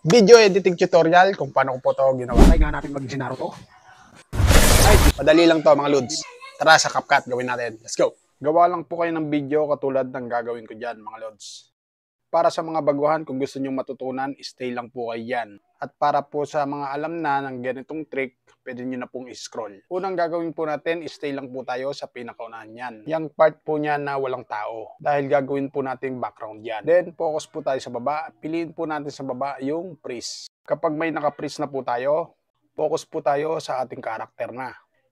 video editing tutorial kung paano ko po ito ginawa. Try nga natin mag-Gennaro to. Ay, madali lang to mga lods. Tara sa CapCut, gawin natin. Let's go! Gawa lang po kayo ng video katulad ng gagawin ko dyan mga lods. Para sa mga baguhan, kung gusto nyo matutunan, stay lang po kayo dyan. At para po sa mga alam na ng ganitong trick, pwede nyo na pong i-scroll. Unang gagawin po natin, stay lang po tayo sa pinakaunahan yan. Yung part po niya na walang tao. Dahil gagawin po natin background yan. Then, focus po tayo sa baba. Piliin po natin sa baba yung freeze. Kapag may naka-freeze na po tayo, focus po tayo sa ating karakter na.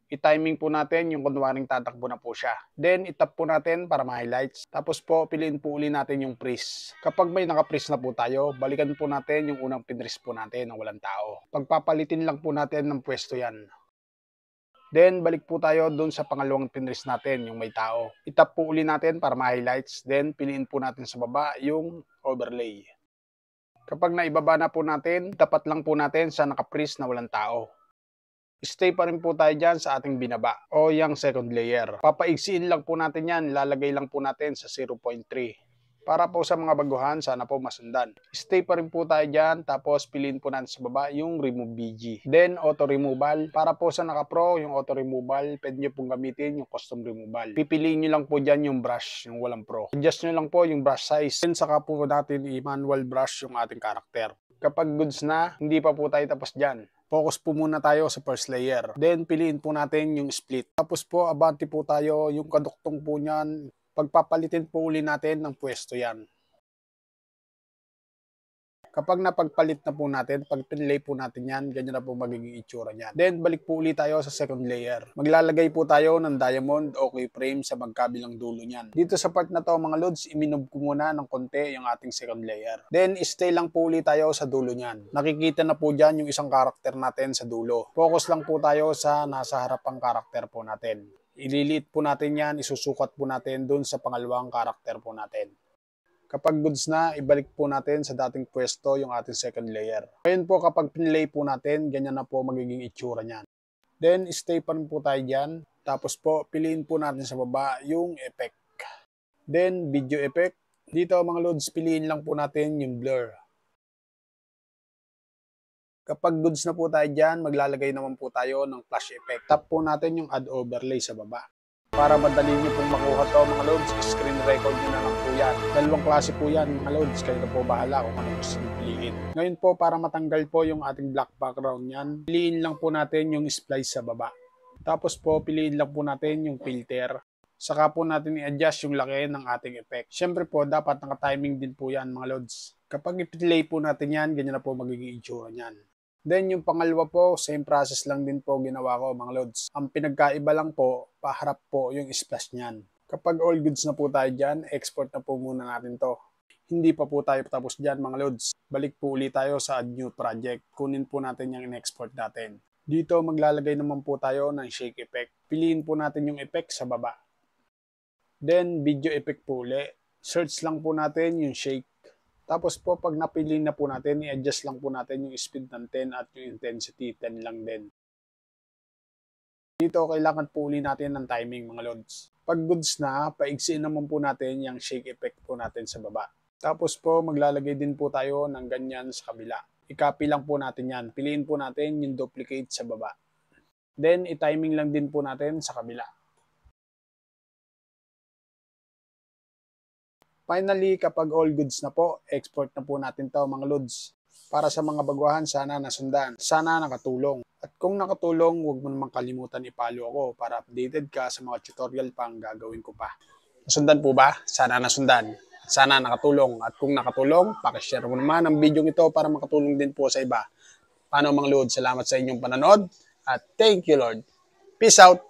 I-timing po natin yung kunwaring tatakbo na po siya. Then, itap po natin para ma-highlights. Tapos po, piliin po uli natin yung freeze. Kapag may naka-freeze na po tayo, balikan po natin yung unang pinrease po natin ng walang tao. Pagpapalitin lang po natin ng pwesto yan. Then, balik po tayo dun sa pangalawang pinrease natin, yung may tao. Itap po uli natin para ma-highlights. Then, piliin po natin sa baba yung overlay. Kapag naibaba na po natin, tapat lang po natin sa naka-freeze na walang tao. Stay pa rin po tayo dyan sa ating binaba o yung second layer. Papaigsiin lang po natin yan, lalagay lang po natin sa 0.3. Para po sa mga baguhan, sana po masundan. Stay pa rin po tayo dyan, tapos piliin po natin sa baba yung remove BG. Then auto removal, para po sa naka-pro, yung auto removal, pwede nyo pong gamitin yung custom removal. Pipiliin nyo lang po dyan yung brush, yung walang pro. Adjust nyo lang po yung brush size. Then saka po natin i-manual brush yung ating karakter. Kapag goods na, hindi pa po tayo tapos dyan. Focus po muna tayo sa first layer. Then, piliin po natin yung split. Tapos po, abante po tayo yung kaduktong po niyan. Pagpapalitin po uli natin ng pwesto yan. Kapag napagpalit na po natin, pag pinlay po natin yan, ganyan na po magiging itsura niyan. Then, balik po ulit tayo sa second layer. Maglalagay po tayo ng diamond o keyframe sa magkabilang dulo niyan. Dito sa part na to mga lods, iminob ko muna ng konti yung ating second layer. Then, stay lang po ulit tayo sa dulo niyan. Nakikita na po dyan yung isang karakter natin sa dulo. Focus lang po tayo sa nasa harapang karakter po natin. Ililiit po natin yan, isusukat po natin dun sa pangalawang karakter po natin. Kapag goods na, ibalik po natin sa dating pwesto yung ating second layer. Ngayon po kapag pinlay po natin, ganyan na po magiging itsura niyan. Then, stay pa rin po tayo dyan. Tapos po, piliin po natin sa baba yung effect. Then, video effect. Dito mga loads, piliin lang po natin yung blur. Kapag goods na po tayo dyan, maglalagay naman po tayo ng flash effect. Tap po natin yung add overlay sa baba. Para madali nyo pong makuha to mga loads, screen record nyo na lang po yan. Dalawang klase po yan mga loads, kayo na po bahala kung ano gusto nyo piliin. Ngayon po, para matanggal po yung ating black background yan, piliin lang po natin yung splice sa baba. Tapos po, piliin lang po natin yung filter. Saka po natin i-adjust yung laki ng ating effect. Siyempre po, dapat naka-timing din po yan mga loads. Kapag i-play po natin yan, ganyan na po magiging itsura niyan. Then yung pangalawa po, same process lang din po ginawa ko mga loads. Ang pinagkaiba lang po, paharap po yung splash niyan. Kapag all goods na po tayo dyan, export na po muna natin to. Hindi pa po tayo tapos dyan mga loads. Balik po ulit tayo sa add new project. Kunin po natin yung in-export natin. Dito maglalagay naman po tayo ng shake effect. Piliin po natin yung effect sa baba. Then video effect po ulit. Search lang po natin yung shake. Tapos po, pag napili na po natin, i-adjust lang po natin yung speed ng 10 at yung intensity, 10 lang din. Dito, kailangan po uli natin ng timing mga loads. Pag goods na, paigsiin naman po natin yung shake effect po natin sa baba. Tapos po, maglalagay din po tayo ng ganyan sa kabila. I-copy lang po natin yan. Piliin po natin yung duplicate sa baba. Then, i-timing lang din po natin sa kabila. Finally, kapag all goods na po, export na po natin to mga loads. Para sa mga baguhan, sana nasundan. Sana nakatulong. At kung nakatulong, huwag mo naman kalimutan i-follow ako para updated ka sa mga tutorial pang gagawin ko pa. Nasundan po ba? Sana nasundan. Sana nakatulong. At kung nakatulong, pakishare mo naman ang video ito para makatulong din po sa iba. Paano mga loads? Salamat sa inyong panonood at thank you Lord. Peace out!